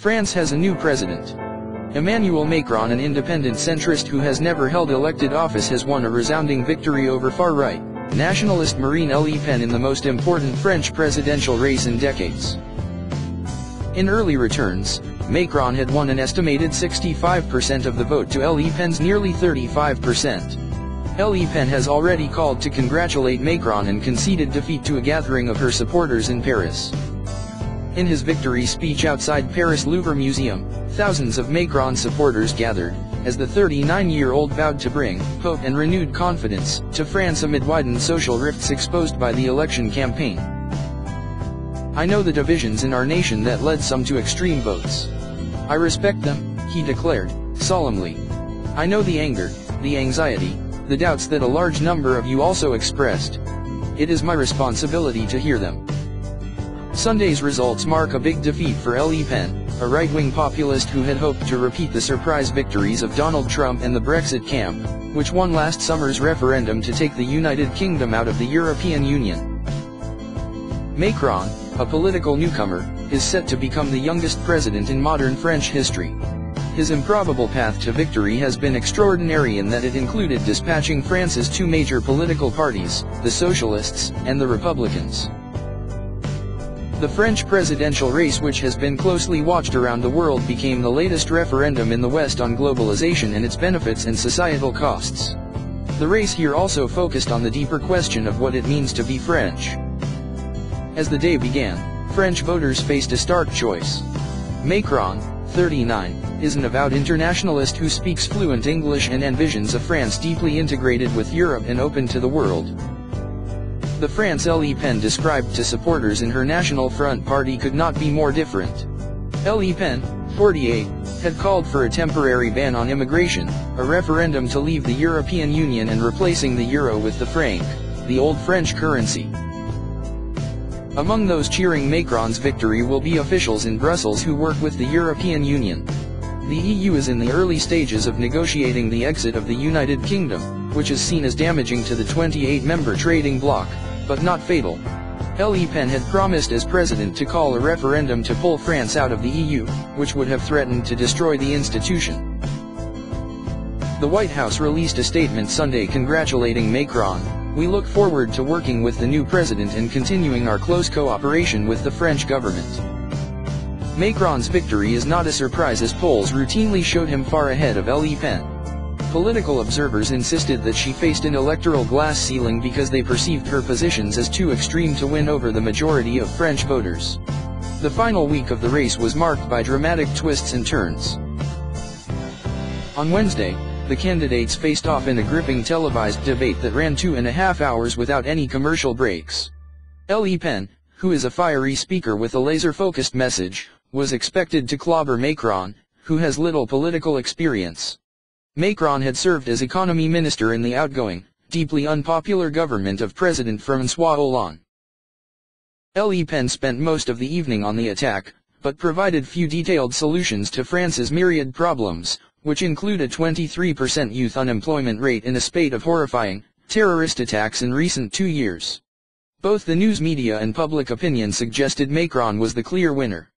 France has a new president. Emmanuel Macron, an independent centrist who has never held elected office, has won a resounding victory over far-right, nationalist Marine Le Pen in the most important French presidential race in decades. In early returns, Macron had won an estimated 65% of the vote to Le Pen's nearly 35%. Le Pen has already called to congratulate Macron and conceded defeat to a gathering of her supporters in Paris. In his victory speech outside Paris Louvre Museum, thousands of Macron supporters gathered, as the 39-year-old vowed to bring hope and renewed confidence to France amid widened social rifts exposed by the election campaign. "I know the divisions in our nation that led some to extreme votes. I respect them," he declared, solemnly. "I know the anger, the anxiety, the doubts that a large number of you also expressed. It is my responsibility to hear them." Sunday's results mark a big defeat for Le Pen, a right-wing populist who had hoped to repeat the surprise victories of Donald Trump and the Brexit camp, which won last summer's referendum to take the United Kingdom out of the European Union. Macron, a political newcomer, is set to become the youngest president in modern French history. His improbable path to victory has been extraordinary in that it included dispatching France's two major political parties, the Socialists and the Republicans. The French presidential race, which has been closely watched around the world, became the latest referendum in the West on globalization and its benefits and societal costs. The race here also focused on the deeper question of what it means to be French. As the day began, French voters faced a stark choice. Macron, 39, is an avowed internationalist who speaks fluent English and envisions a France deeply integrated with Europe and open to the world. The France Le Pen described to supporters in her National Front party could not be more different. Le Pen, 48, had called for a temporary ban on immigration, a referendum to leave the European Union and replacing the euro with the franc, the old French currency. Among those cheering Macron's victory will be officials in Brussels who work with the European Union. The EU is in the early stages of negotiating the exit of the United Kingdom, which is seen as damaging to the 28-member trading bloc, but not fatal. Le Pen had promised as president to call a referendum to pull France out of the EU, which would have threatened to destroy the institution. The White House released a statement Sunday congratulating Macron. "We look forward to working with the new president and continuing our close cooperation with the French government." Macron's victory is not a surprise, as polls routinely showed him far ahead of Le Pen. Political observers insisted that she faced an electoral glass ceiling because they perceived her positions as too extreme to win over the majority of French voters. The final week of the race was marked by dramatic twists and turns. On Wednesday, the candidates faced off in a gripping televised debate that ran 2.5 hours without any commercial breaks. Le Pen, who is a fiery speaker with a laser-focused message, was expected to clobber Macron, who has little political experience. Macron had served as economy minister in the outgoing, deeply unpopular government of President François Hollande. Le Pen spent most of the evening on the attack, but provided few detailed solutions to France's myriad problems, which include a 23% youth unemployment rate in a spate of horrifying, terrorist attacks in recent 2 years. Both the news media and public opinion suggested Macron was the clear winner.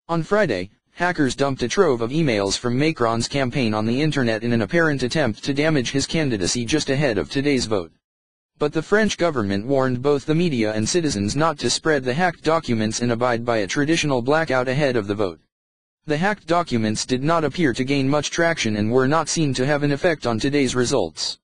On Friday, hackers dumped a trove of emails from Macron's campaign on the internet in an apparent attempt to damage his candidacy just ahead of today's vote. But the French government warned both the media and citizens not to spread the hacked documents and abide by a traditional blackout ahead of the vote. The hacked documents did not appear to gain much traction and were not seen to have an effect on today's results.